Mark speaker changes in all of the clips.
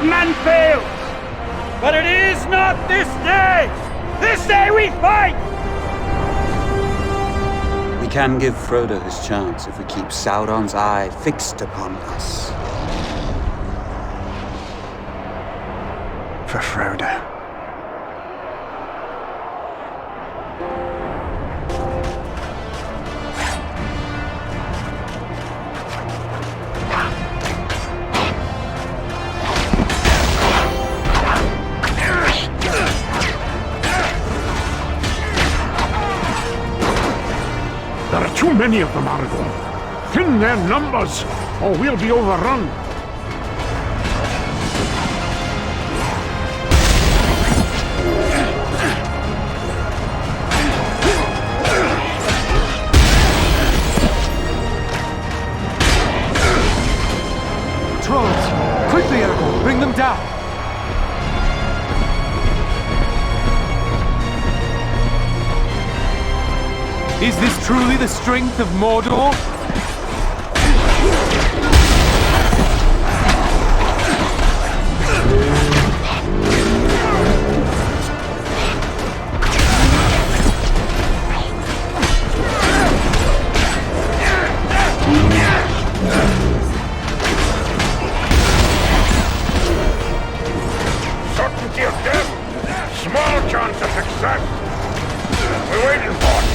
Speaker 1: of man fails. But it is not this day! This day we fight!
Speaker 2: We can give Frodo his chance if we keep Sauron's eye fixed upon us. For Frodo.
Speaker 3: There are too many of them, Aragorn. Thin their numbers, or we'll be overrun.
Speaker 4: Trolls! Quickly, Aragorn! Bring them down! Is this truly the strength of Mordor?
Speaker 3: Certainty of death. Small chance of success. We're waiting for it.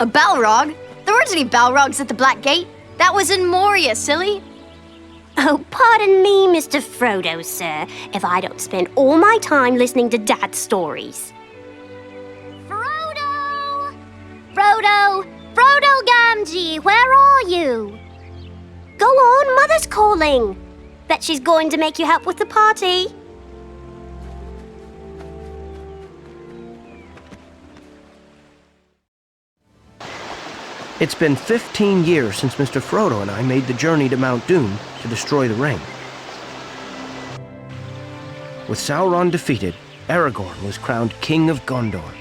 Speaker 5: A Balrog? There weren't any Balrogs at the Black Gate. That was in Moria, silly.
Speaker 6: Oh, pardon me, Mr. Frodo, sir, if I don't spend all my time listening to Dad's stories. Frodo! Frodo! Frodo Gamgee, where are you? Go on, Mother's calling. Bet she's going to make you help with the party.
Speaker 7: It's been 15 years since Mr. Frodo and I made the journey to Mount Doom to destroy the ring. With Sauron defeated, Aragorn was crowned King of Gondor.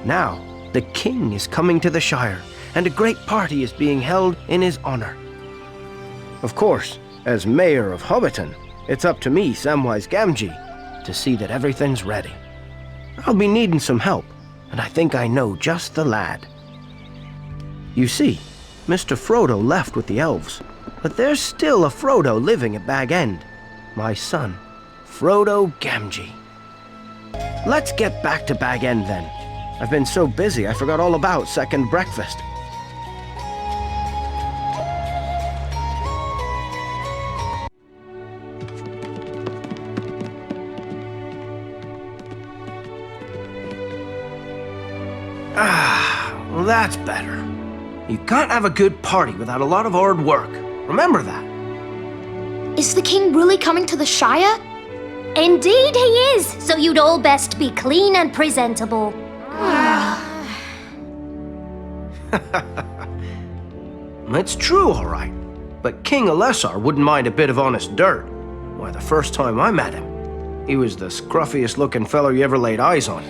Speaker 7: Now, the king is coming to the Shire, and a great party is being held in his honor. Of course, as Mayor of Hobbiton, it's up to me, Samwise Gamgee, to see that everything's ready. I'll be needing some help, and I think I know just the lad. You see, Mr. Frodo left with the elves, but there's still a Frodo living at Bag End. My son, Frodo Gamgee. Let's get back to Bag End then. I've been so busy I forgot all about second breakfast. Well, that's better. You can't have a good party without a lot of hard work. Remember that.
Speaker 5: Is the king really coming to the Shire?
Speaker 6: Indeed he is, so you'd all best be clean and presentable.
Speaker 7: It's true, all right. But King Elessar wouldn't mind a bit of honest dirt. Why, the first time I met him, he was the scruffiest looking fellow you ever laid eyes on.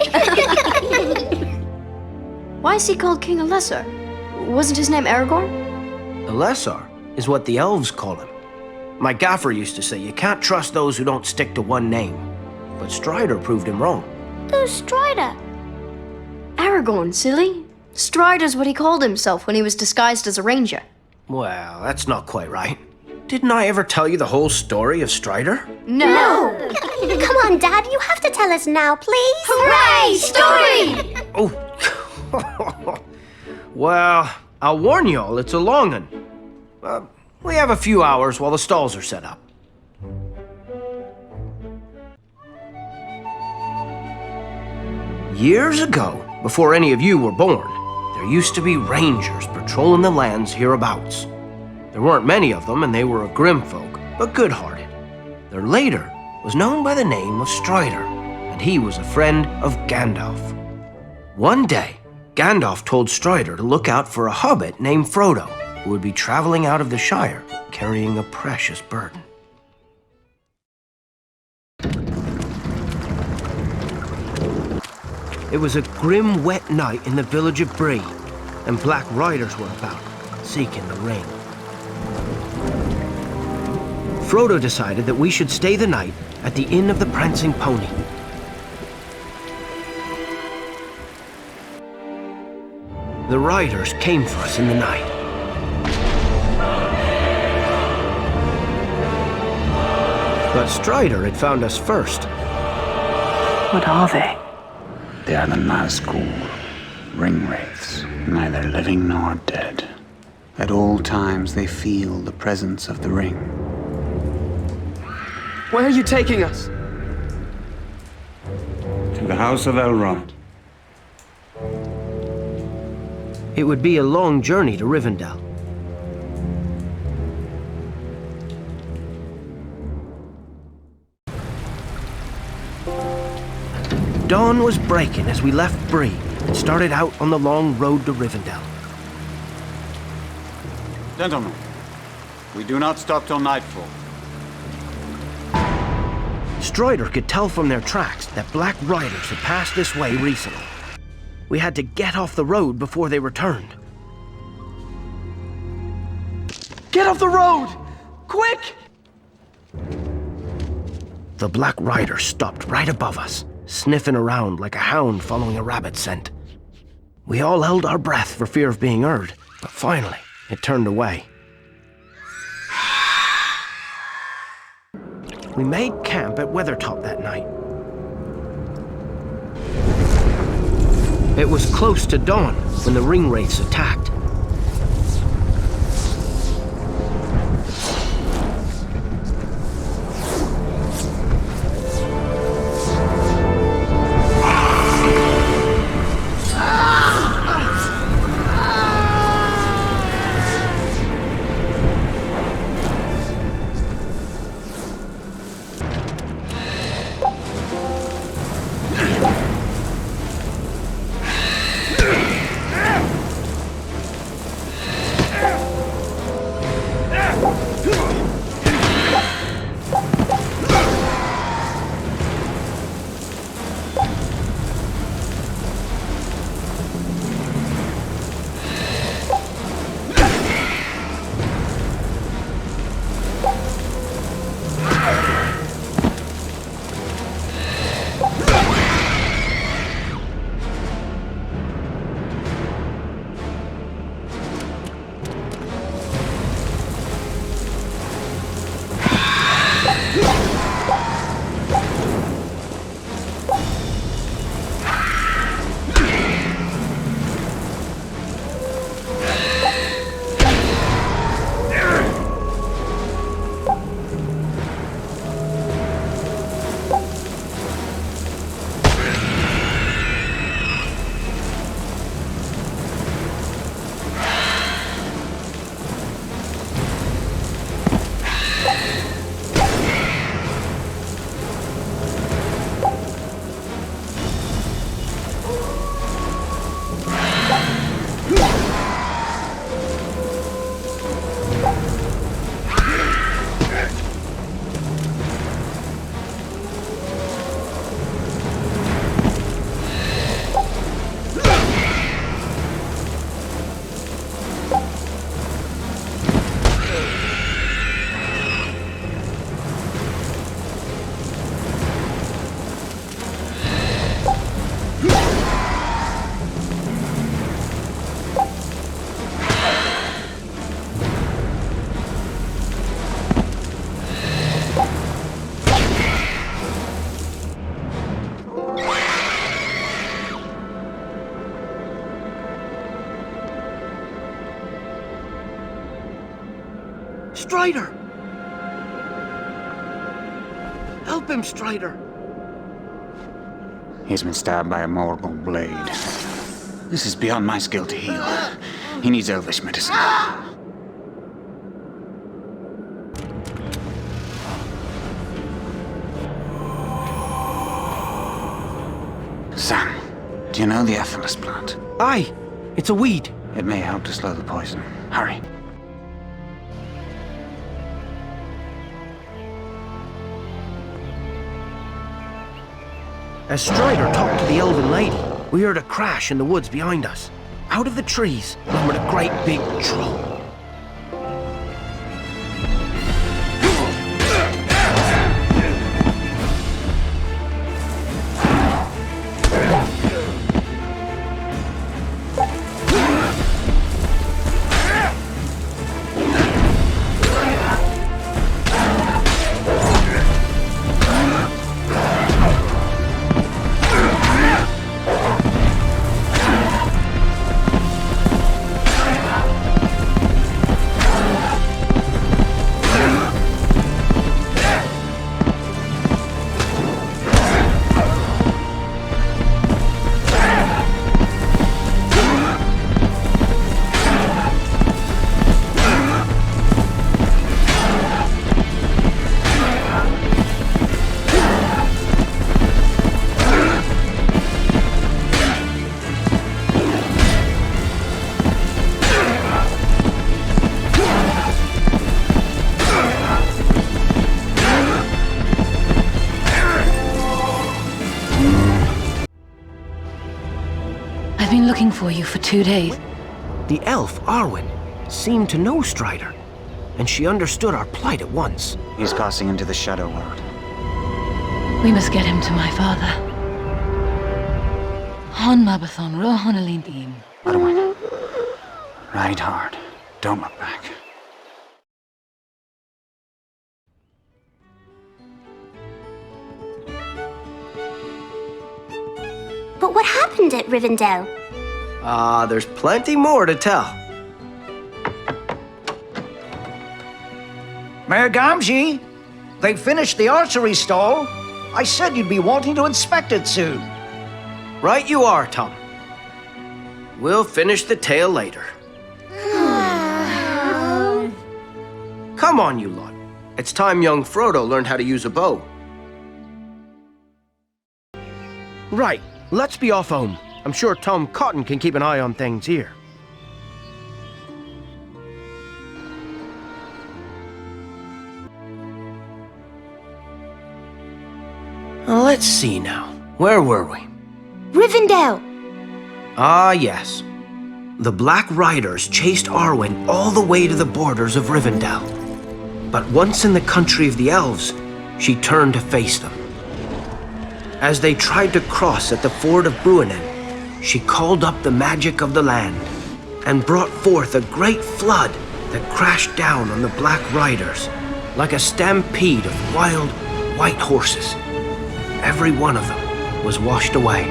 Speaker 5: Why is he called King Elessar? Wasn't his name Aragorn?
Speaker 7: Elessar is what the elves call him. My gaffer used to say you can't trust those who don't stick to one name. But Strider proved him wrong.
Speaker 6: Who's Strider?
Speaker 5: Aragorn, silly. Strider's what he called himself when he was disguised as a ranger.
Speaker 7: Well, that's not quite right. Didn't I ever tell you the whole story of Strider?
Speaker 5: No!
Speaker 6: Come on, Dad, you have to tell us now, please.
Speaker 5: Hooray! Story!
Speaker 7: Oh. Well, I'll warn y'all, it's a long one. We have a few hours while the stalls are set up. Years ago, before any of you were born, there used to be rangers patrolling the lands hereabouts. There weren't many of them, and they were a grim folk, but good-hearted. Their leader was known by the name of Strider, and he was a friend of Gandalf. One day, Gandalf told Strider to look out for a hobbit named Frodo, who would be traveling out of the Shire carrying a precious burden. It was a grim, wet night in the village of Bree, and black riders were about, seeking the ring. Frodo decided that we should stay the night at the Inn of the Prancing Pony. The riders came for us in the night. But Strider had found us first.
Speaker 8: What are they?
Speaker 2: They are the Nazgul, ring wraiths, neither living nor dead. At all times they feel the presence of the ring.
Speaker 8: Where are you taking us?
Speaker 2: To the House of Elrond.
Speaker 7: It would be a long journey to Rivendell. Dawn was breaking as we left Bree and started out on the long road to Rivendell.
Speaker 2: Gentlemen, we do not stop till nightfall.
Speaker 7: Strider could tell from their tracks that black riders had passed this way recently. We had to get off the road before they returned.
Speaker 8: Get off the road! Quick!
Speaker 7: The black rider stopped right above us, sniffing around like a hound following a rabbit scent. We all held our breath for fear of being heard, but finally, it turned away. We made camp at Weathertop that night. It was close to dawn when the ring wraiths attacked. Strider! Help him, Strider!
Speaker 2: He's been stabbed by a Morgul blade. This is beyond my skill to heal. He needs elvish medicine. Sam, do you know the Athelas plant?
Speaker 7: Aye, it's a weed.
Speaker 2: It may help to slow the poison. Hurry.
Speaker 7: As Strider talked to the elven lady, we heard a crash in the woods behind us. Out of the trees lumbered a great big troll.
Speaker 9: I've been looking for you for 2 days.
Speaker 7: The elf, Arwen, seemed to know Strider, and she understood our plight at once.
Speaker 2: He's passing into the Shadow World.
Speaker 9: We must get him to my father. Hon Mabathon Rohanalindim.
Speaker 2: Arwen, ride hard. Don't look back.
Speaker 6: But what happened at Rivendell?
Speaker 7: There's plenty more to tell.
Speaker 10: Mayor Gamgee, they finished the archery stall. I said you'd be wanting to inspect it soon.
Speaker 7: Right you are, Tom. We'll finish the tale later. Come on, you lot. It's time young Frodo learned how to use a bow. Right, let's be off home. I'm sure Tom Cotton can keep an eye on things here. Let's see now. Where were we?
Speaker 6: Rivendell!
Speaker 7: Ah, yes. The Black Riders chased Arwen all the way to the borders of Rivendell. But once in the country of the elves, she turned to face them. As they tried to cross at the ford of Bruinen, she called up the magic of the land and brought forth a great flood that crashed down on the Black Riders like a stampede of wild, white horses. Every one of them was washed away.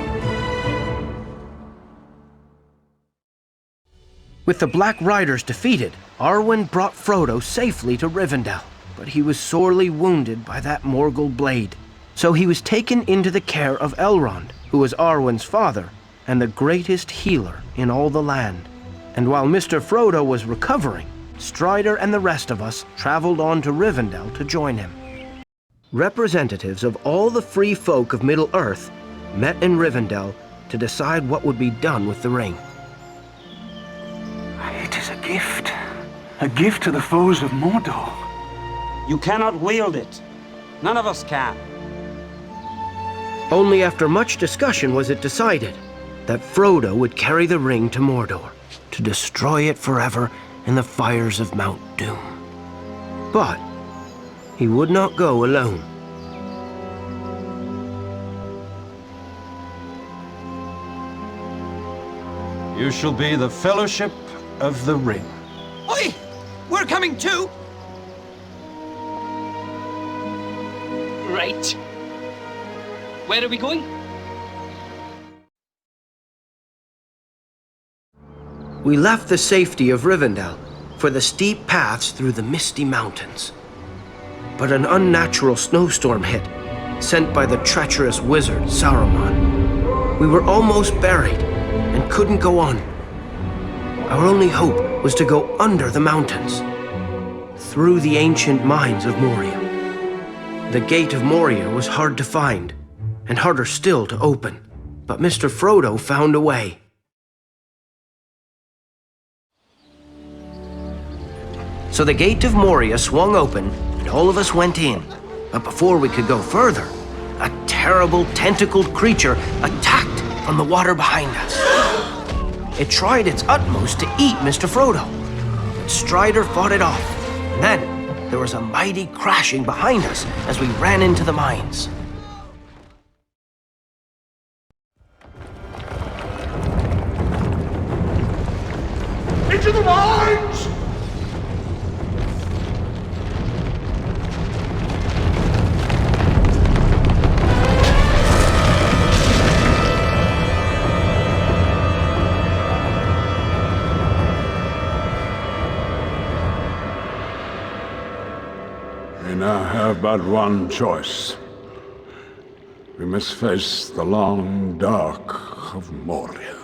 Speaker 7: With the Black Riders defeated, Arwen brought Frodo safely to Rivendell, but he was sorely wounded by that Morgul blade. So he was taken into the care of Elrond, who was Arwen's father and the greatest healer in all the land. And while Mr. Frodo was recovering, Strider and the rest of us traveled on to Rivendell to join him. Representatives of all the free folk of Middle-earth met in Rivendell to decide what would be done with the ring.
Speaker 3: It is a gift to the foes of Mordor.
Speaker 1: You cannot wield it. None of us can.
Speaker 7: Only after much discussion was it decided that Frodo would carry the ring to Mordor to destroy it forever in the fires of Mount Doom. But he would not go alone.
Speaker 1: You shall be the Fellowship of the Ring.
Speaker 8: Oi! We're coming too!
Speaker 11: Right. Where are we going?
Speaker 7: We left the safety of Rivendell, for the steep paths through the misty mountains. But an unnatural snowstorm hit, sent by the treacherous wizard Saruman. We were almost buried and couldn't go on. Our only hope was to go under the mountains, through the ancient mines of Moria. The Gate of Moria was hard to find, and harder still to open, but Mr. Frodo found a way. So the Gate of Moria swung open, and all of us went in. But before we could go further, a terrible tentacled creature attacked from the water behind us. It tried its utmost to eat Mr. Frodo, but Strider fought it off. And then there was a mighty crashing behind us as we ran into the mines.
Speaker 3: Into the mines! We now have but one choice. We must face the long dark of Moria.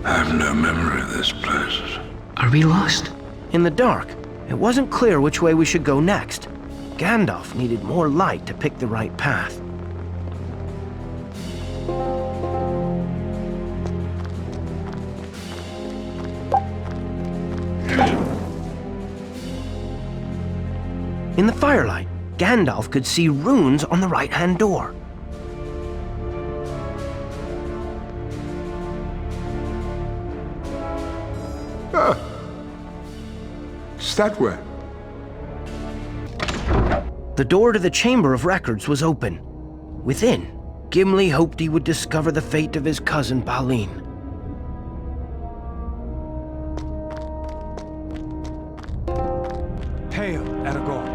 Speaker 3: I have no memory of this place.
Speaker 9: Are we lost?
Speaker 7: In the dark, it wasn't clear which way we should go next. Gandalf needed more light to pick the right path. In the firelight, Gandalf could see runes on the right-hand door.
Speaker 3: It's that way.
Speaker 7: The door to the Chamber of Records was open. Within, Gimli hoped he would discover the fate of his cousin Balin.
Speaker 4: Hail, Aragorn.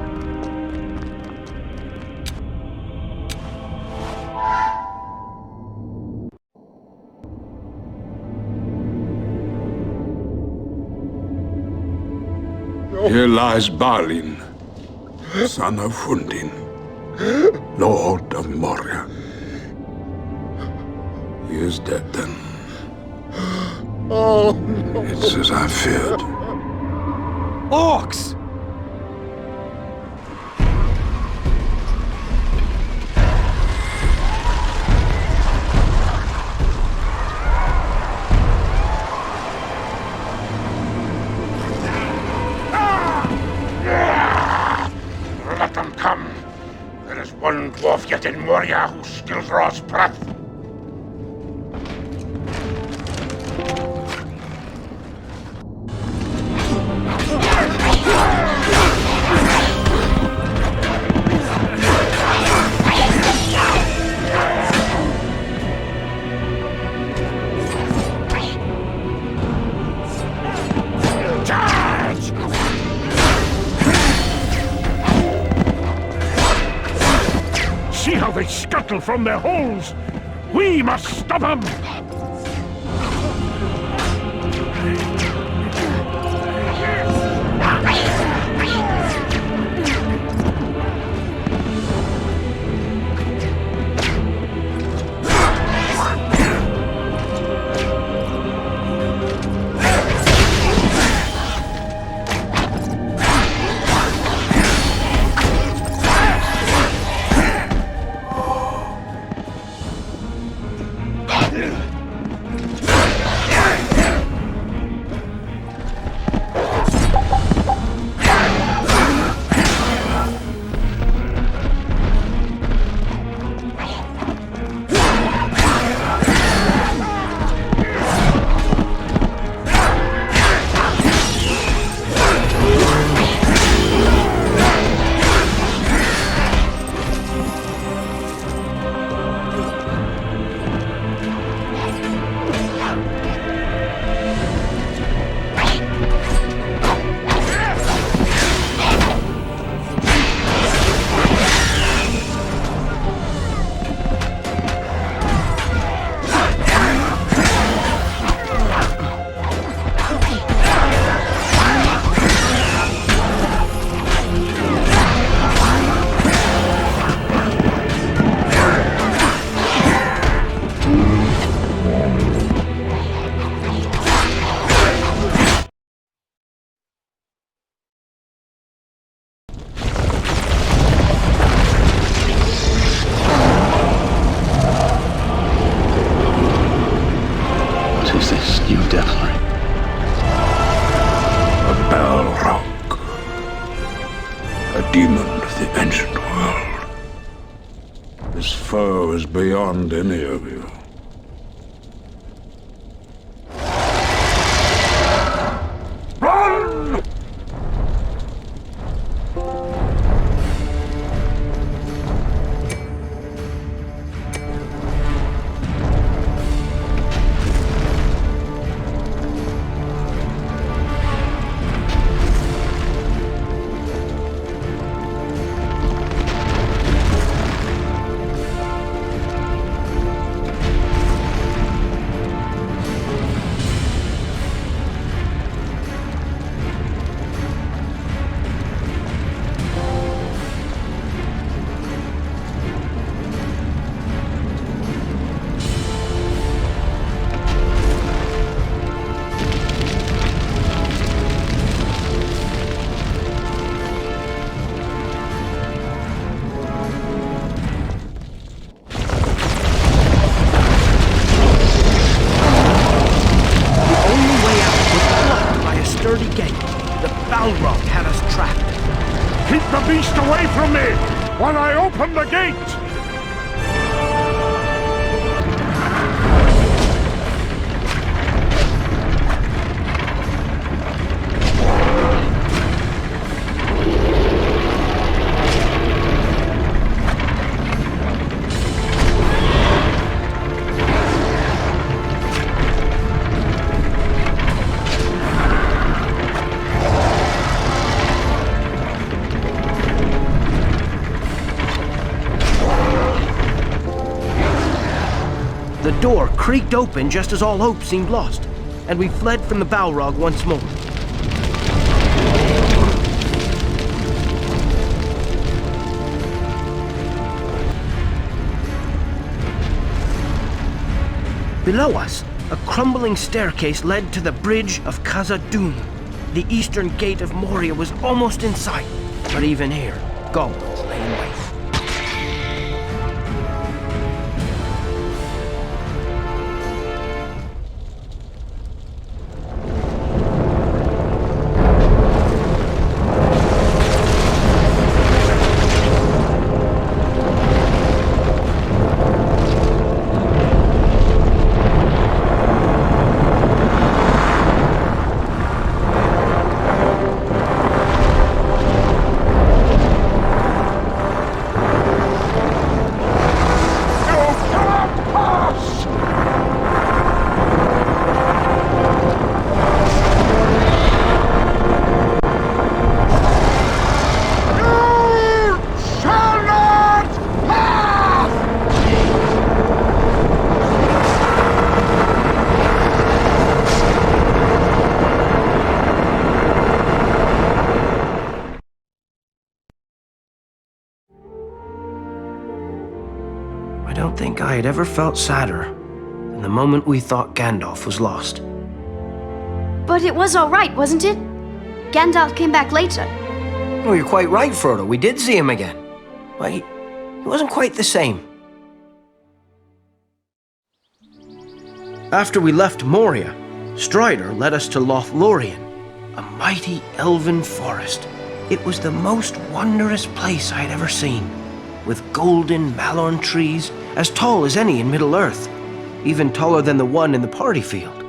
Speaker 3: Here lies Balin, son of Hundin, Lord of Moria. He is dead then.
Speaker 1: Oh, no.
Speaker 3: It's as I feared.
Speaker 4: Orcs!
Speaker 3: Let them come. There is one dwarf yet in Moria who still draws breath. See how they scuttle from their holes! We must stop them!
Speaker 2: What is this new devilry?
Speaker 3: A Balrog. A demon of the ancient world. His foe is beyond any of you. Run!
Speaker 7: Balrog had us trapped.
Speaker 3: Keep the beast away from me while I open the gate!
Speaker 7: The door creaked open just as all hope seemed lost, and we fled from the Balrog once more. Below us, a crumbling staircase led to the bridge of Khazad-dûm. The eastern gate of Moria was almost in sight, but even here, goblins lay in wait. I don't think I had ever felt sadder than the moment we thought Gandalf was lost.
Speaker 5: But it was all right, wasn't it? Gandalf came back later.
Speaker 7: Oh, you're quite right, Frodo. We did see him again. But he wasn't quite the same. After we left Moria, Strider led us to Lothlorien, a mighty elven forest. It was the most wondrous place I had ever seen, with golden malorn trees as tall as any in Middle-earth, even taller than the one in the party field.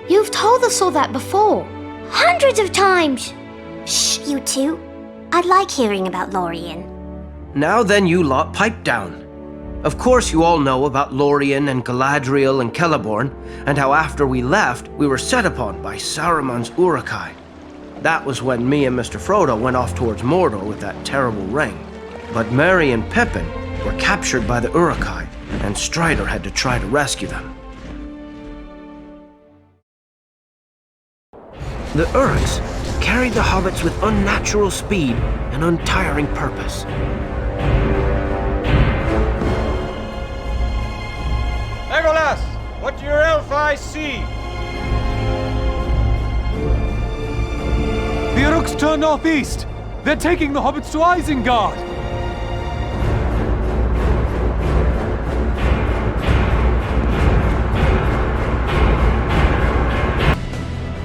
Speaker 6: You've told us all that before. Hundreds of times! Shh, you two. I'd like hearing about Lorien.
Speaker 7: Now then, you lot, pipe down. Of course you all know about Lorien and Galadriel and Celeborn, and how after we left, we were set upon by Saruman's Uruk-hai. That was when me and Mr. Frodo went off towards Mordor with that terrible ring. But Merry and Pippin were captured by the Uruk-hai, and Strider had to try to rescue them. The Uruks carried the hobbits with unnatural speed and untiring purpose.
Speaker 1: Legolas, what do your elf eyes see?
Speaker 4: The Uruks turn northeast. They're taking the hobbits to Isengard.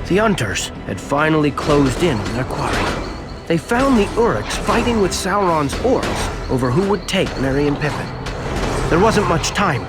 Speaker 7: The hunters had finally closed in on their quarry. They found the Uruks fighting with Sauron's orcs over who would take Merry and Pippin. There wasn't much time.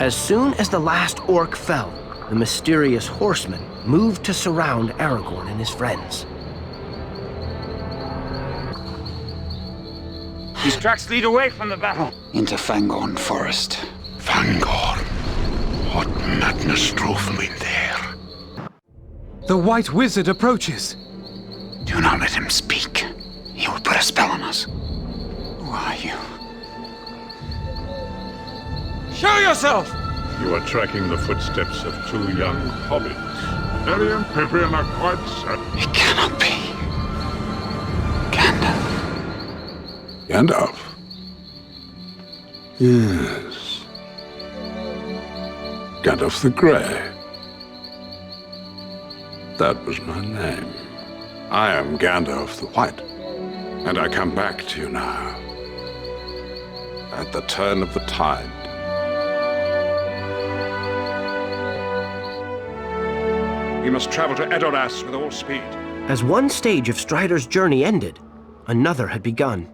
Speaker 7: As soon as the last orc fell, the mysterious horsemen moved to surround Aragorn and his friends.
Speaker 1: These tracks lead away from the battle.
Speaker 2: Into Fangorn Forest.
Speaker 3: Fangorn. What madness drove me there?
Speaker 4: The White Wizard approaches.
Speaker 2: Do not let him speak. He will put a spell on us. Who are you?
Speaker 1: Show yourself!
Speaker 3: You are tracking the footsteps of two young hobbits. Merry and Pippin are quite certain.
Speaker 2: It cannot be. Gandalf.
Speaker 3: Gandalf? Yes. Gandalf the Grey. That was my name. I am Gandalf the White. And I come back to you now. At the turn of the tide. We must travel to Edoras with all speed.
Speaker 7: As one stage of Strider's journey ended, another had begun.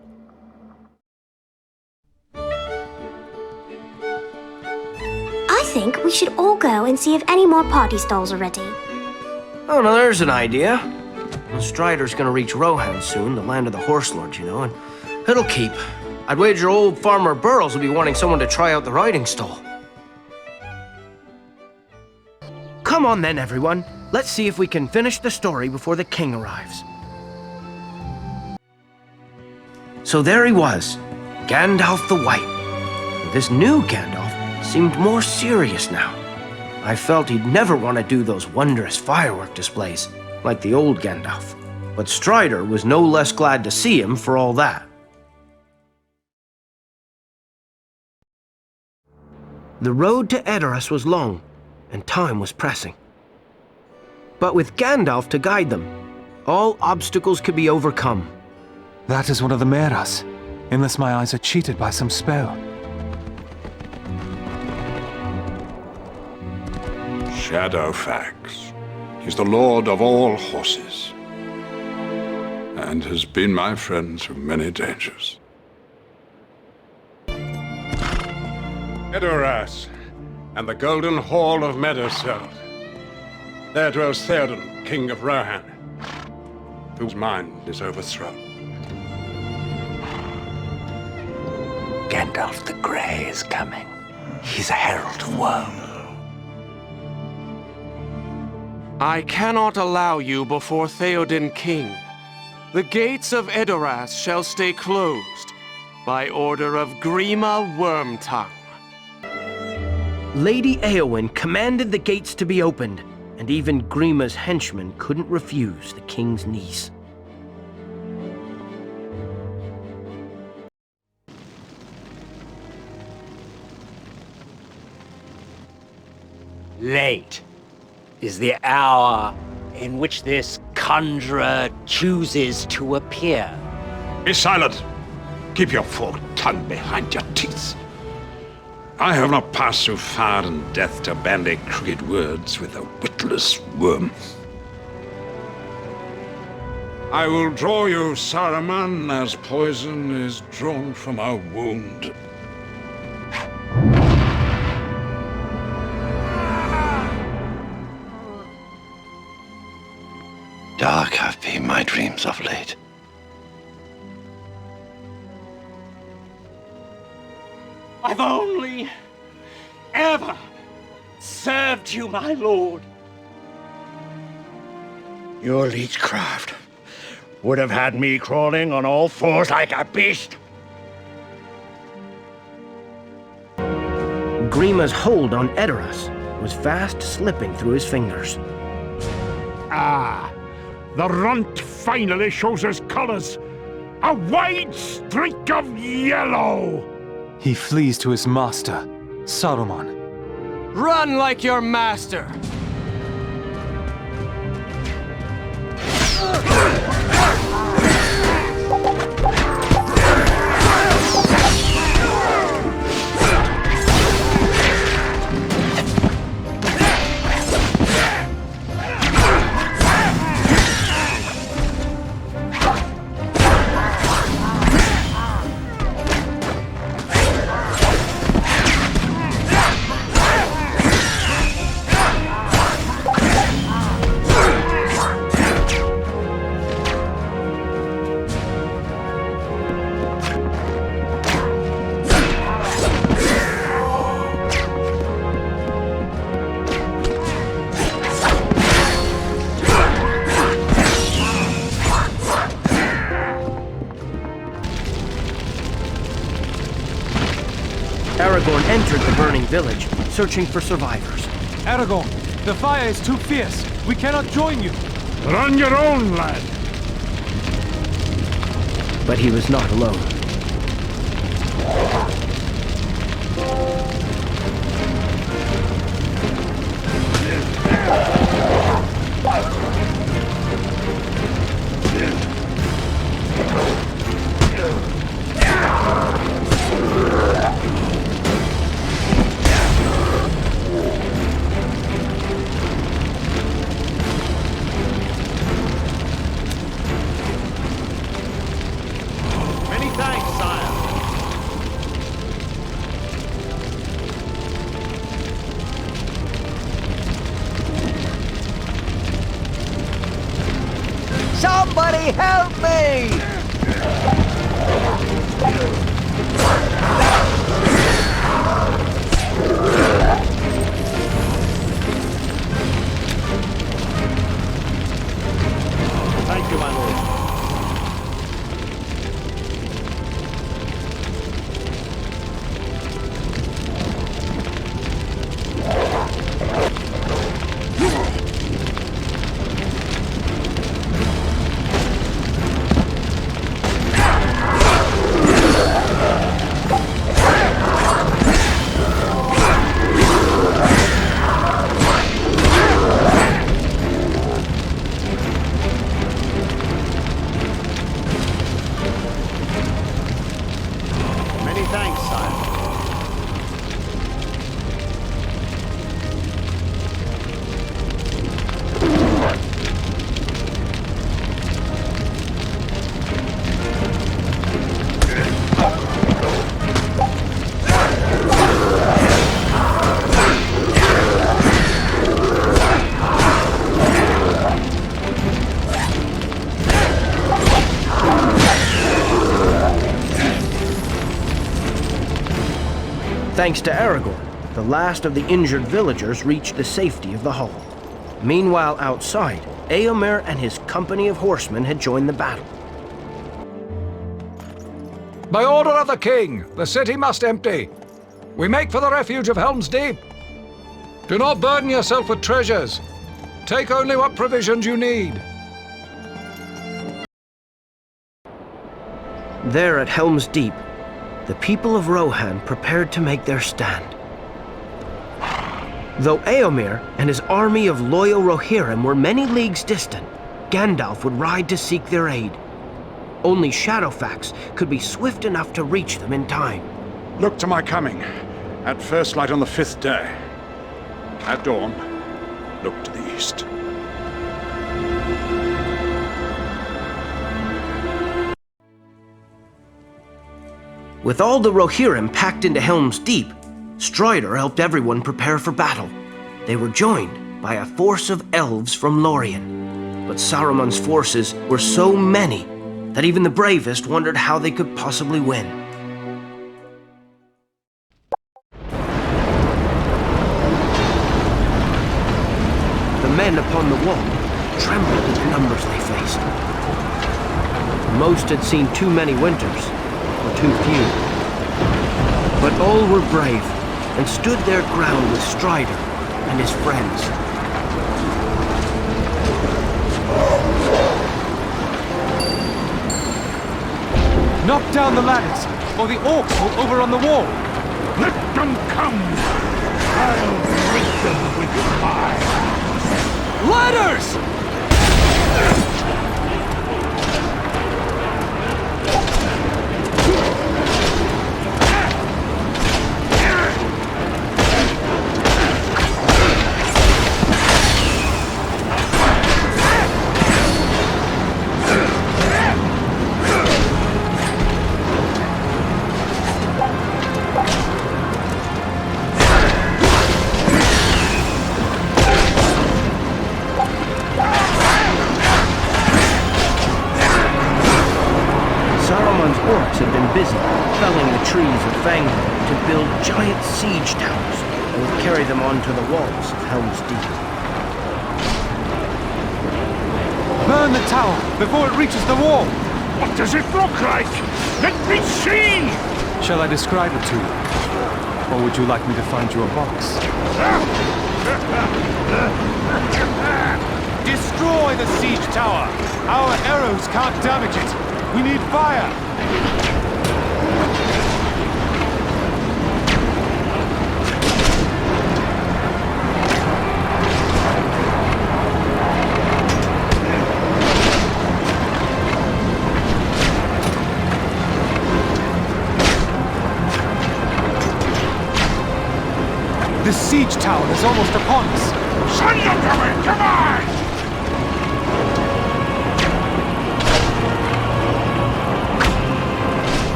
Speaker 6: I think we should all go and see if any more party stalls are ready.
Speaker 7: Oh, no, there's an idea. Well, Strider's gonna reach Rohan soon, the land of the Horse Lords, you know, and it'll keep. I'd wager old Farmer Burrows will be wanting someone to try out the riding stall. Come on then, everyone. Let's see if we can finish the story before the king arrives. So there he was, Gandalf the White. This new Gandalf seemed more serious now. I felt he'd never want to do those wondrous firework displays like the old Gandalf. But Strider was no less glad to see him for all that. The road to Edoras was long, and time was pressing. But with Gandalf to guide them, all obstacles could be overcome.
Speaker 4: That is one of the Meras, unless my eyes are cheated by some spell.
Speaker 3: Shadowfax. He's the lord of all horses. And has been my friend through many dangers. Edoras, and the Golden Hall of Meduseld. There dwells Theoden, king of Rohan, whose mind is overthrown.
Speaker 2: Gandalf the Grey is coming. He's a herald of woe.
Speaker 12: I cannot allow you before Theoden king. The gates of Edoras shall stay closed by order of Grima Wormtongue.
Speaker 7: Lady Eowyn commanded the gates to be opened, and even Grima's henchmen couldn't refuse the king's niece.
Speaker 13: Late is the hour in which this conjurer chooses to appear.
Speaker 3: Be silent! Keep your forked tongue behind your teeth. I have not passed so far in death to bandy crooked words with a witless worm. I will draw you, Saruman, as poison is drawn from a wound.
Speaker 14: Dark have been my dreams of late.
Speaker 13: I've only ever served you, my lord. Your leechcraft would have had me crawling on all fours like a beast.
Speaker 7: Grima's hold on Edoras was fast slipping through his fingers.
Speaker 3: Ah, the runt finally shows his colors. A wide streak of yellow!
Speaker 4: He flees to his master, Saruman.
Speaker 12: Run like your master!
Speaker 7: Aragorn entered the burning village, searching for survivors.
Speaker 4: Aragorn, the fire is too fierce. We cannot join you.
Speaker 3: Run your own, lad.
Speaker 7: But he was not alone.
Speaker 10: Somebody help me!
Speaker 13: Thank you, my lord. Thanks, sire.
Speaker 7: Thanks to Aragorn, the last of the injured villagers reached the safety of the hall. Meanwhile, outside, Éomer and his company of horsemen had joined the battle.
Speaker 15: By order of the king, the city must empty. We make for the refuge of Helm's Deep. Do not burden yourself with treasures. Take only what provisions you need.
Speaker 7: There at Helm's Deep, the people of Rohan prepared to make their stand. Though Éomer and his army of loyal Rohirrim were many leagues distant, Gandalf would ride to seek their aid. Only Shadowfax could be swift enough to reach them in time.
Speaker 3: Look to my coming, At first light on the 5th day, at dawn, look to the east.
Speaker 7: With all the Rohirrim packed into Helm's Deep, Strider helped everyone prepare for battle. They were joined by a force of elves from Lorien. But Saruman's forces were so many that even the bravest wondered how they could possibly win. The men upon the wall trembled at the numbers they faced. Most had seen too many winters, or too few. But all were brave and stood their ground with Strider and his friends.
Speaker 4: Knock down the ladders, or the orcs will overrun the wall.
Speaker 3: Let them come! I'll break them with fire!
Speaker 4: Ladders!
Speaker 7: Had been busy felling the trees of Fangor to build giant siege towers that would carry them onto the walls of Helm's Deep.
Speaker 4: Burn the tower before it reaches the wall!
Speaker 3: What does it look like? Let me see!
Speaker 4: Shall I describe it to you? Or would you like me to find you a box? Destroy the siege tower! Our arrows can't damage it! We need fire! The siege tower is almost upon us!
Speaker 3: Send them to me! Come on!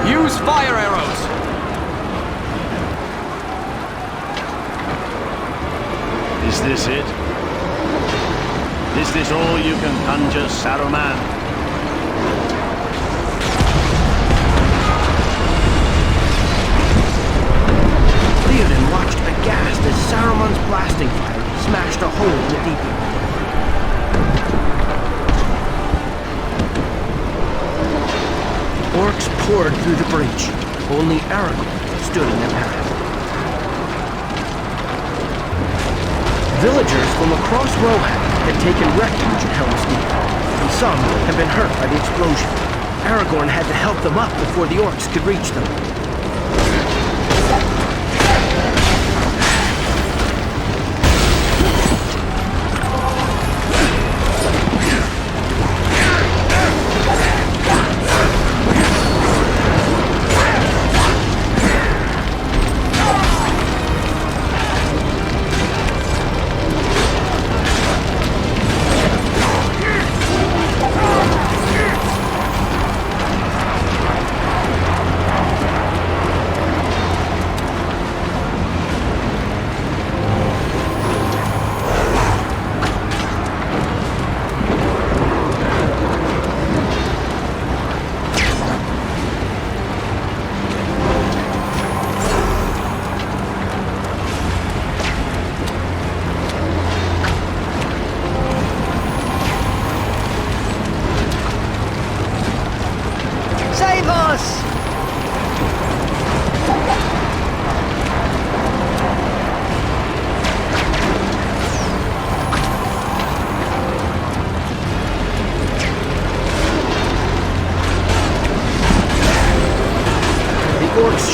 Speaker 4: Use fire arrows!
Speaker 16: Is this it? Is this all you can conjure, Saruman?
Speaker 7: Theoden watched aghast as Saruman's blasting fire smashed a hole in the deep. Orcs poured through the breach. Only Aragorn stood in their path. Villagers from across Rohan had taken refuge at Helm's Deep, and some had been hurt by the explosion. Aragorn had to help them up before the orcs could reach them.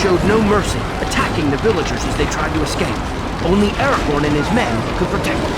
Speaker 7: Showed no mercy, attacking the villagers as they tried to escape. Only Aragorn and his men could protect them.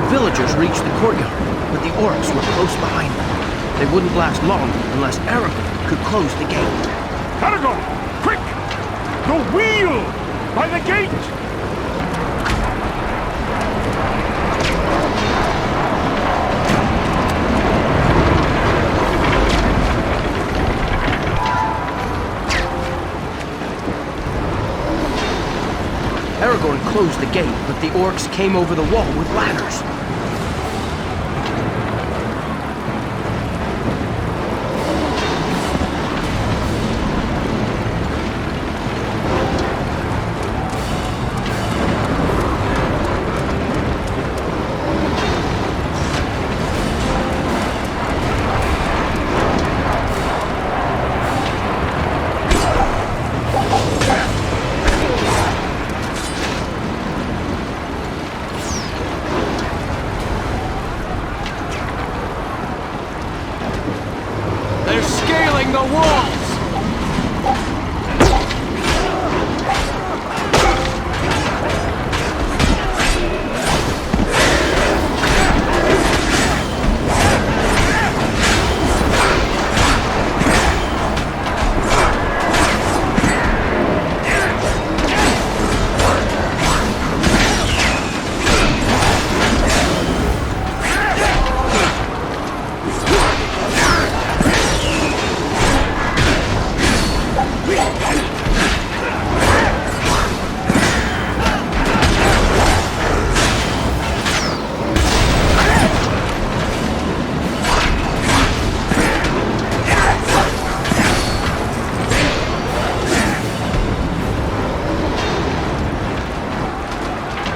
Speaker 7: villagers reached the courtyard, but the orcs were close behind them. They wouldn't last long unless Aragorn could close the gate.
Speaker 4: Aragorn, quick! The wheel! By the gate!
Speaker 7: Aragorn closed the gate, but the orcs came over the wall with ladders.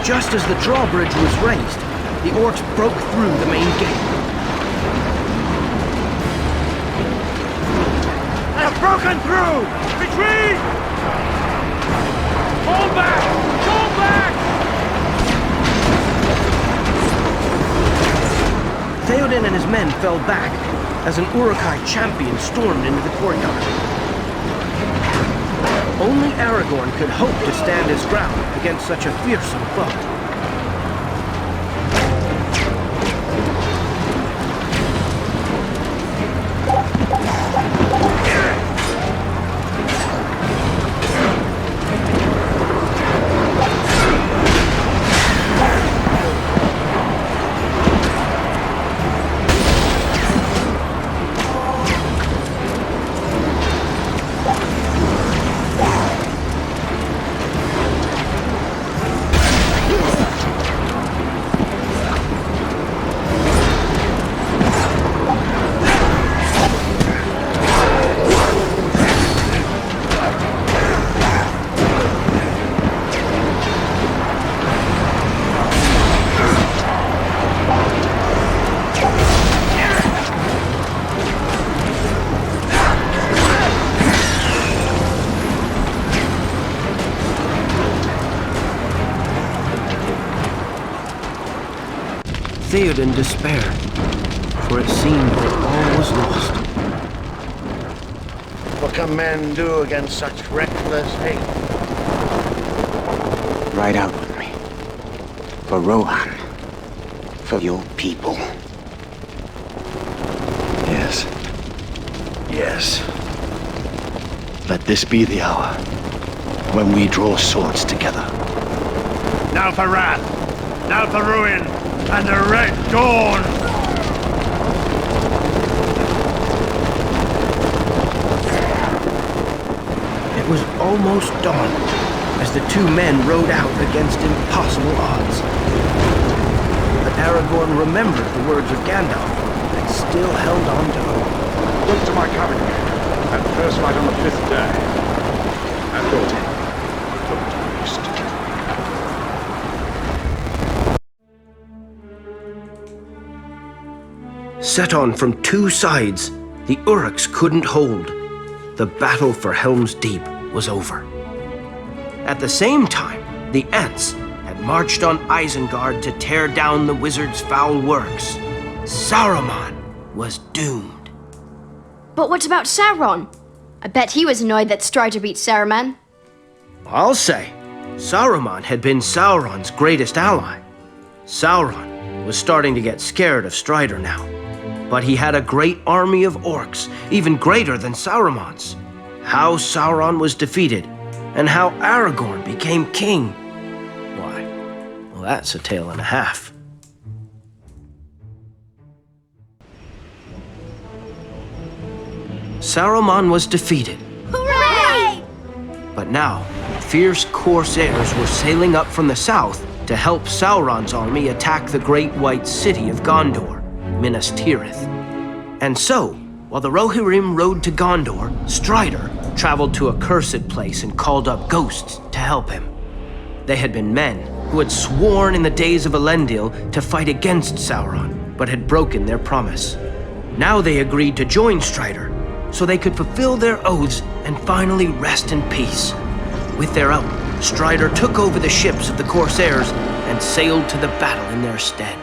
Speaker 7: Just as the drawbridge was raised, the orcs broke through the main gate.
Speaker 1: I have broken through! Retreat! Fall back! Fall back!
Speaker 7: Theoden and his men fell back as an Uruk-hai champion stormed into the courtyard. Only Aragorn could hope to stand his ground against such a fearsome foe. Theoden despaired, for it seemed that all was lost.
Speaker 16: What can men do against such reckless hate?
Speaker 2: Ride out with me. For Rohan. For your people.
Speaker 14: Yes. Yes. Let this be the hour when we draw swords together.
Speaker 16: Now for wrath! Now for ruin! And the Red Dawn!
Speaker 7: It was almost dawn as the two men rode out against impossible odds. But Aragorn remembered the words of Gandalf and still held on to hope.
Speaker 3: Look to my cabin. At first light on the 5th day. I thought it.
Speaker 7: Set on from two sides, the Uruks couldn't hold. The battle for Helm's Deep was over. At the same time, the Ents had marched on Isengard to tear down the wizard's foul works. Saruman was doomed.
Speaker 5: But what about Sauron? I bet he was annoyed that Strider beat Saruman.
Speaker 7: I'll say, Saruman had been Sauron's greatest ally. Sauron was starting to get scared of Strider now. But he had a great army of orcs, even greater than Sauron's. How Sauron was defeated, and how Aragorn became king. Why, well, that's a tale and a half. Saruman was defeated.
Speaker 6: Hooray!
Speaker 7: But now, fierce corsairs were sailing up from the south to help Sauron's army attack the great white city of Gondor, Minas Tirith. And so, while the Rohirrim rode to Gondor, Strider traveled to a cursed place and called up ghosts to help him. They had been men who had sworn in the days of Elendil to fight against Sauron, but had broken their promise. Now they agreed to join Strider, so they could fulfill their oaths and finally rest in peace. With their help, Strider took over the ships of the Corsairs and sailed to the battle in their stead.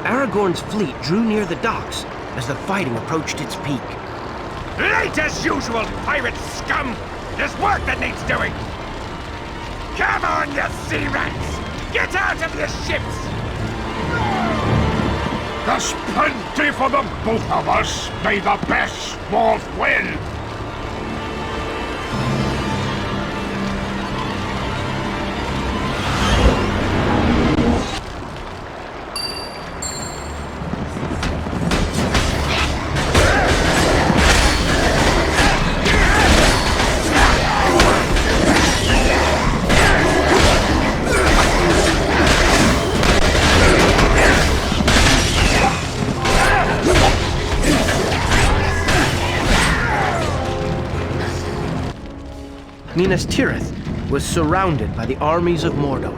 Speaker 7: Aragorn's fleet drew near the docks as the fighting approached its peak.
Speaker 16: Late as usual, pirate scum! There's work that needs doing! Come on, you sea rats! Get out of your ships! There's plenty for the both of us. May the best sport win!
Speaker 7: Minas Tirith was surrounded by the armies of Mordor.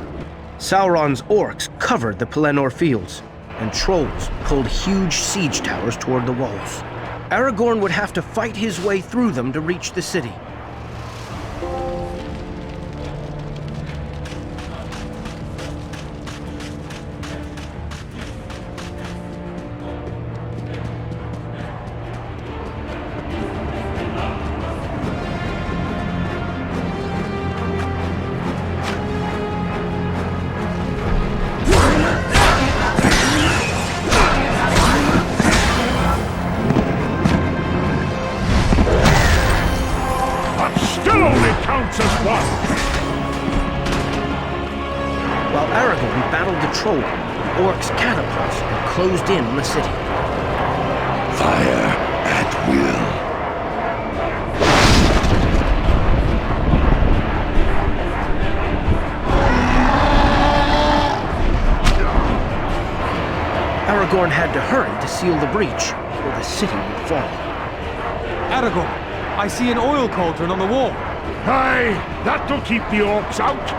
Speaker 7: Sauron's orcs covered the Pelennor fields, and trolls pulled huge siege towers toward the walls. Aragorn would have to fight his way through them to reach the city. While Aragorn battled the troll, the orcs' catapults had closed in on the city.
Speaker 3: Fire at will.
Speaker 7: Aragorn had to hurry to seal the breach, or the city would fall.
Speaker 4: Aragorn, I see an oil cauldron on the wall.
Speaker 16: Aye, that'll keep the orcs out.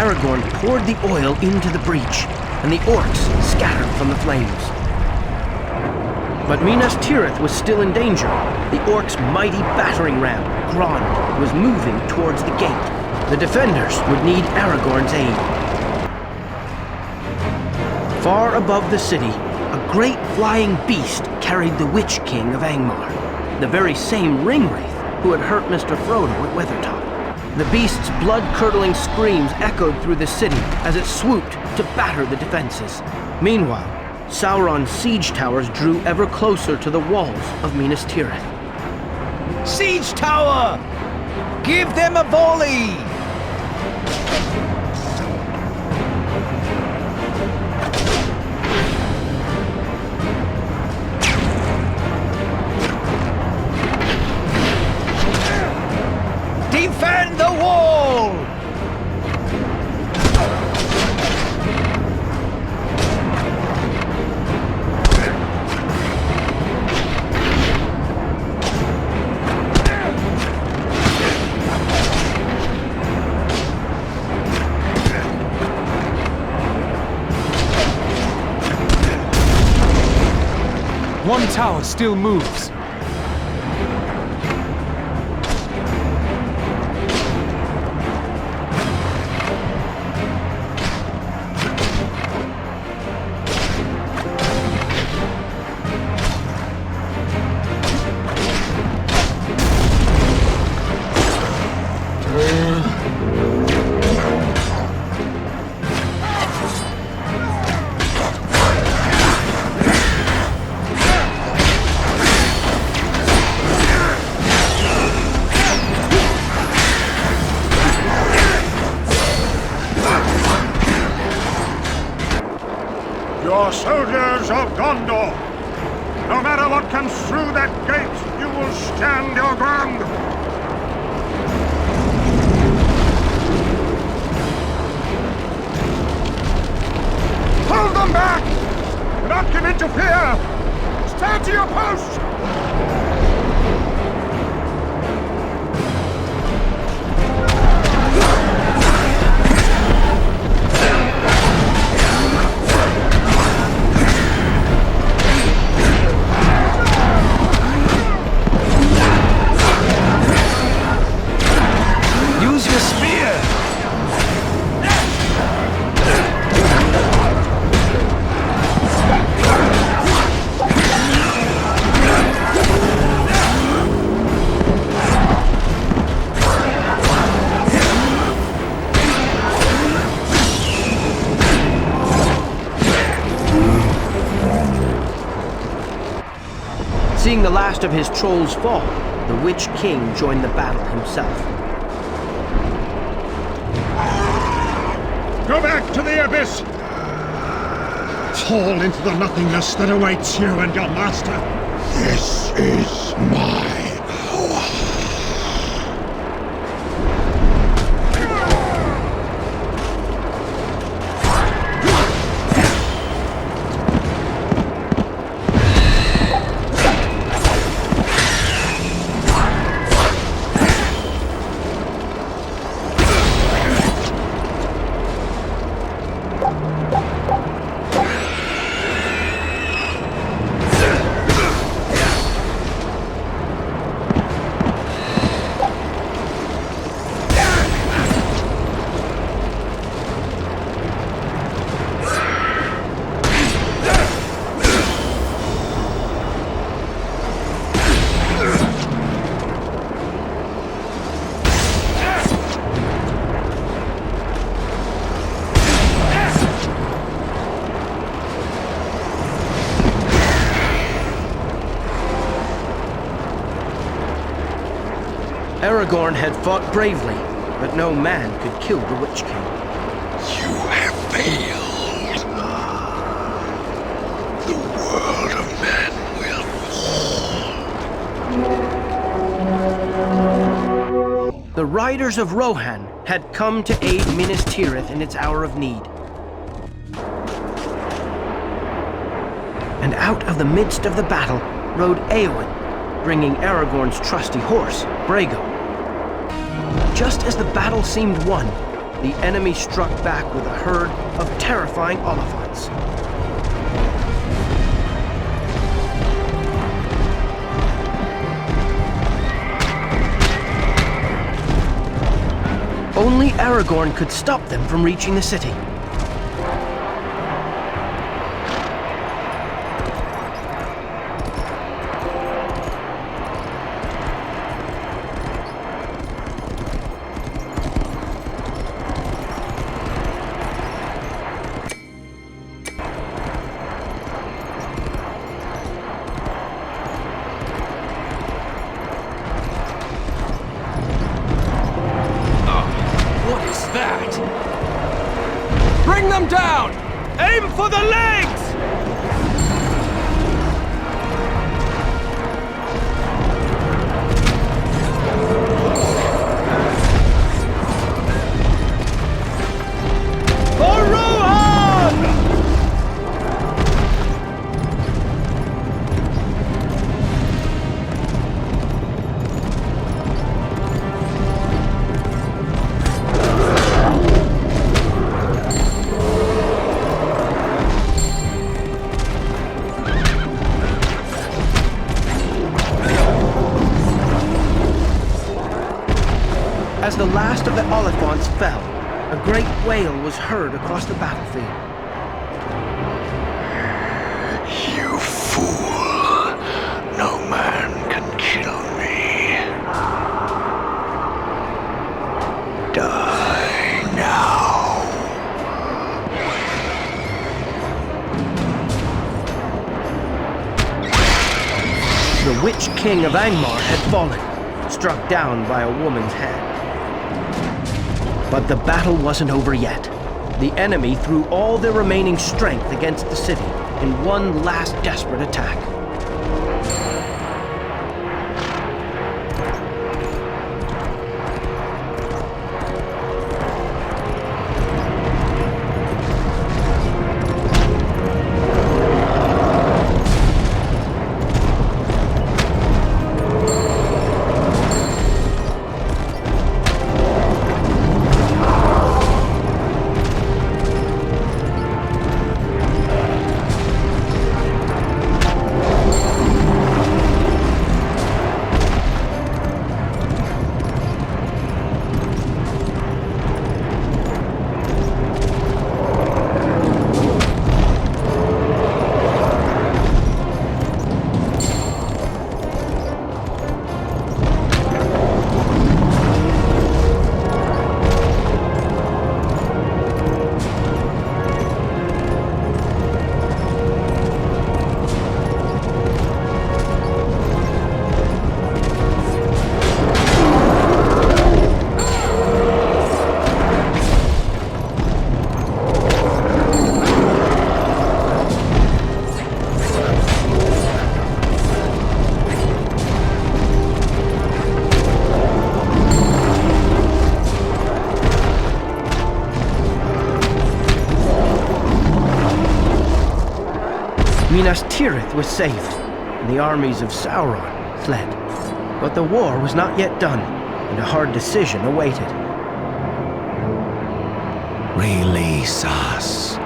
Speaker 7: Aragorn poured the oil into the breach, and the orcs scattered from the flames. But Minas Tirith was still in danger. The orcs' mighty battering ram, Grond, was moving towards the gate. The defenders would need Aragorn's aid. Far above the city, a great flying beast carried the Witch King of Angmar, the very same Ringwraith who had hurt Mr. Frodo at Weathertop. The beast's blood-curdling screams echoed through the city as it swooped to batter the defenses. Meanwhile, Sauron's siege towers drew ever closer to the walls of Minas Tirith.
Speaker 10: Siege tower! Give them a volley! Defend the wall!
Speaker 4: tower still moves.
Speaker 16: Your soldiers of Gondor! No matter what comes through that gate, you will stand your ground! Hold them back! Do not give in to fear! Stand to your post!
Speaker 4: Use your spear!
Speaker 7: Seeing the last of his trolls fall, the Witch King joined the battle himself.
Speaker 16: Go back to the abyss! Fall into the nothingness that awaits you and your master! This is my
Speaker 7: Aragorn had fought bravely, but no man could kill the Witch King.
Speaker 3: You have failed. The world of men will fall.
Speaker 7: The riders of Rohan had come to aid Minas Tirith in its hour of need. And out of the midst of the battle rode Éowyn, bringing Aragorn's trusty horse, Brago. Just as the battle seemed won, the enemy struck back with a herd of terrifying Olifants. Only Aragorn could stop them from reaching the city.
Speaker 12: Bring them down! Aim for the legs! For Rohan!
Speaker 7: As the last of the Oliphants fell, a great wail was heard across the battlefield.
Speaker 3: You fool! No man can kill me. Die now.
Speaker 7: The Witch King of Angmar had fallen, struck down by a woman's hand. But the battle wasn't over yet. The enemy threw all their remaining strength against the city in one last desperate attack. Minas Tirith was safe, and the armies of Sauron fled. But the war was not yet done, and a hard decision awaited.
Speaker 13: Release us.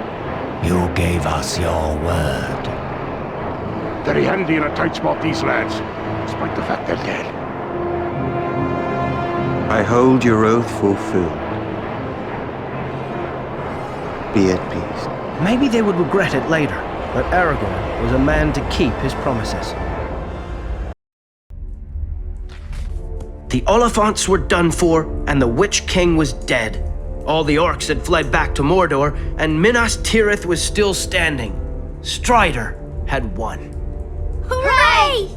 Speaker 13: You gave us your word.
Speaker 3: Very handy in a tight spot, these lads, despite the fact they're dead.
Speaker 2: I hold your oath fulfilled. Be at peace.
Speaker 7: Maybe they would regret it later, but Aragorn was a man to keep his promises. The Oliphants were done for, and the Witch King was dead. All the orcs had fled back to Mordor, and Minas Tirith was still standing. Strider had won.
Speaker 6: Hooray!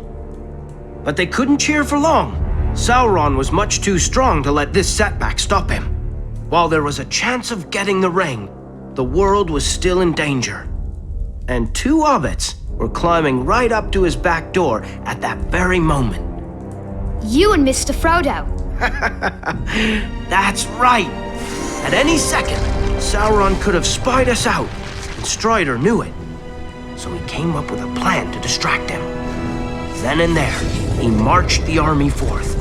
Speaker 7: But they couldn't cheer for long. Sauron was much too strong to let this setback stop him. While there was a chance of getting the ring, the world was still in danger. And two hobbits were climbing right up to his back door at that very moment.
Speaker 5: You and Mr. Frodo.
Speaker 7: That's right. At any second, Sauron could have spied us out, and Strider knew it. So he came up with a plan to distract him. Then and there, he marched the army forth.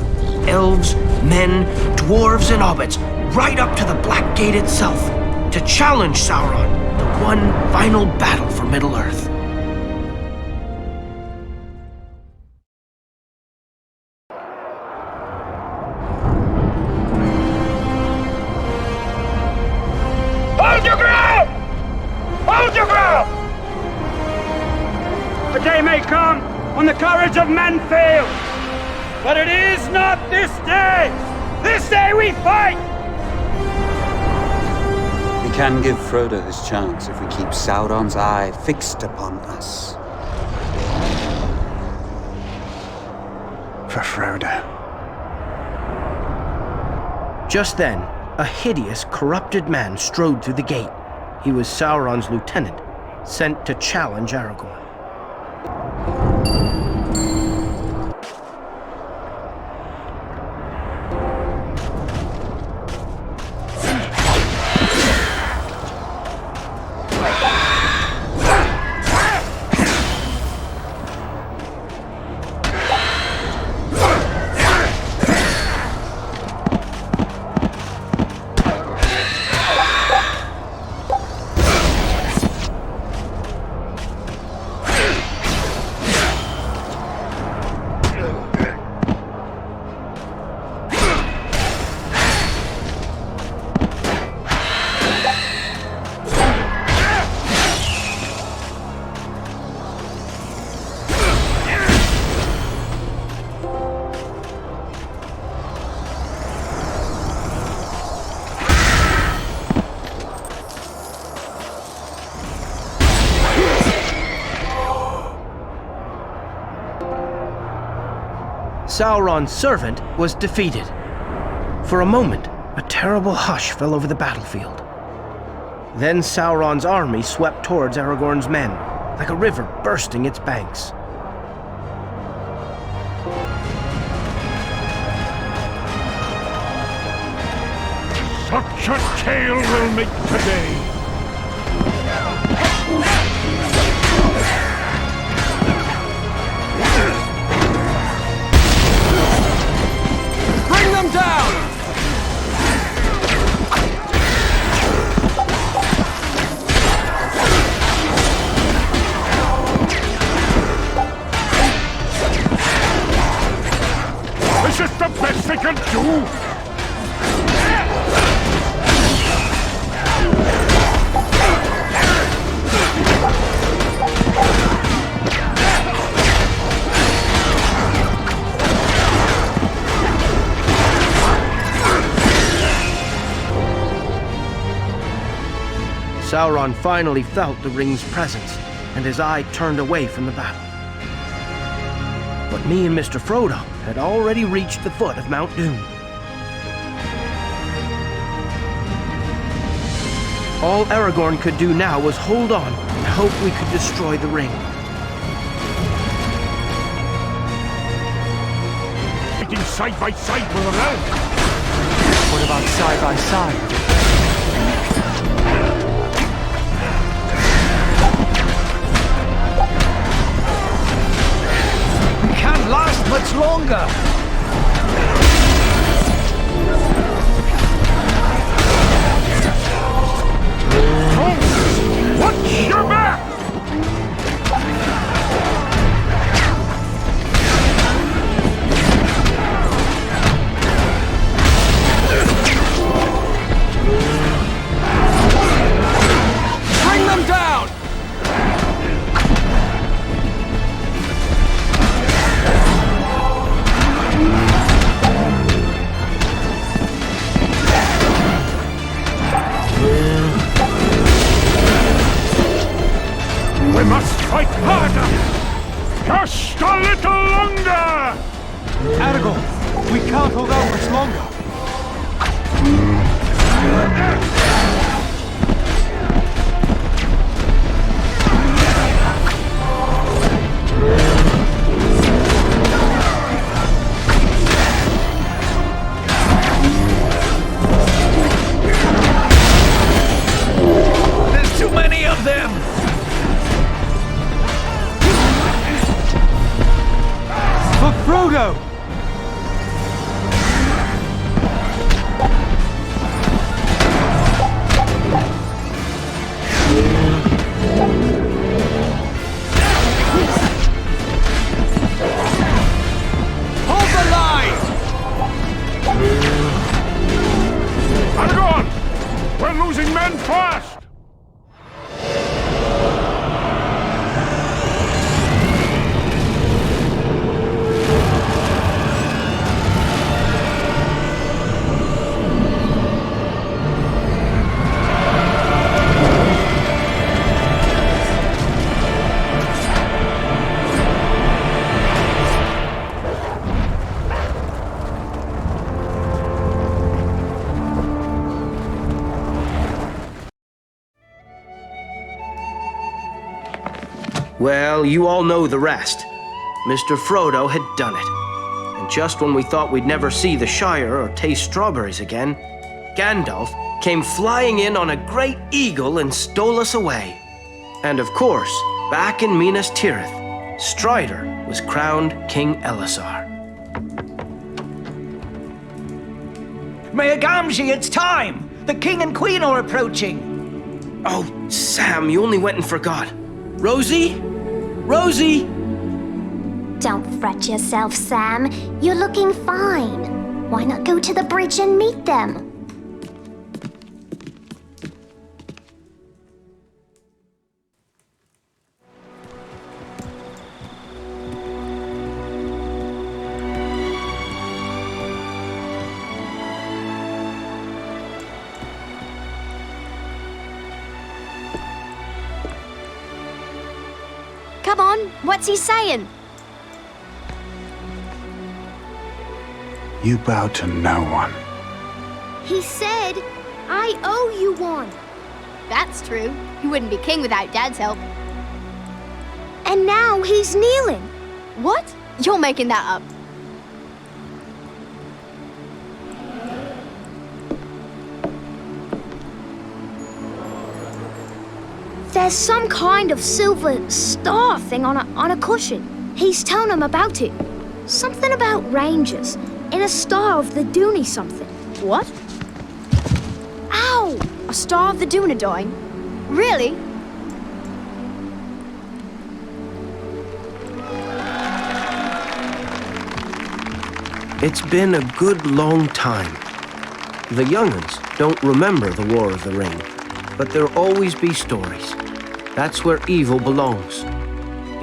Speaker 7: Elves, men, dwarves, and hobbits, right up to the Black Gate itself, to challenge Sauron to one final battle for Middle-earth.
Speaker 1: Hold your ground! Hold your ground! The day may come when the courage of men fails, but it is not this day! This day we fight!
Speaker 2: We can give Frodo his chance if we keep Sauron's eye fixed upon us. For Frodo.
Speaker 7: Just then, a hideous, corrupted man strode through the gate. He was Sauron's lieutenant, sent to challenge Aragorn. Sauron's servant was defeated. For a moment, a terrible hush fell over the battlefield. Then Sauron's army swept towards Aragorn's men, like a river bursting its banks.
Speaker 16: Such a tale will make today.
Speaker 4: Bring them down!
Speaker 16: Is this the best they can do?
Speaker 7: Sauron finally felt the ring's presence, and his eye turned away from the battle. But me and Mr. Frodo had already reached the foot of Mount Doom. All Aragorn could do now was hold on and hope we could destroy the ring.
Speaker 16: Fighting side by side with an elf.
Speaker 4: What about side by side?
Speaker 10: Can't last much longer.
Speaker 16: Watch your back!
Speaker 4: Bring them down!
Speaker 16: We must fight harder! Just a little longer!
Speaker 4: Aragorn, we can't hold out much longer.
Speaker 10: There's too many of them!
Speaker 4: For Frodo!
Speaker 16: Hold the line! Aragorn! We're losing men fast!
Speaker 7: Well, you all know the rest. Mr. Frodo had done it. And just when we thought we'd never see the Shire or taste strawberries again, Gandalf came flying in on a great eagle and stole us away. And of course, back in Minas Tirith, Strider was crowned King Elisar.
Speaker 10: Mayor Gamgee, it's time! The king and queen are approaching!
Speaker 7: Oh, Sam, you only went and forgot. Rosie? Rosie!
Speaker 6: Don't fret yourself, Sam. You're looking fine. Why not go to the bridge and meet them?
Speaker 5: Come on, what's he saying?
Speaker 2: You bow to no one.
Speaker 6: He said, I owe you one.
Speaker 5: That's true. He wouldn't be king without Dad's help.
Speaker 6: And now he's kneeling.
Speaker 5: What? You're making that up.
Speaker 6: There's some kind of silver star thing on a cushion. He's telling him about it. Something about rangers in a star of the Dooney something.
Speaker 5: What?
Speaker 6: Ow!
Speaker 5: A star of the Dunedain? Really?
Speaker 7: It's been a good long time. The young'uns don't remember the War of the Ring, but there'll always be stories. That's where evil belongs.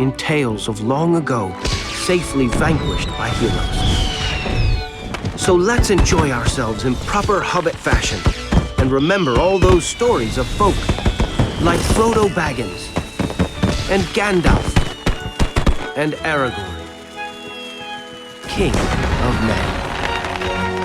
Speaker 7: In tales of long ago, safely vanquished by heroes. So let's enjoy ourselves in proper Hobbit fashion and remember all those stories of folk like Frodo Baggins and Gandalf and Aragorn, King of Men.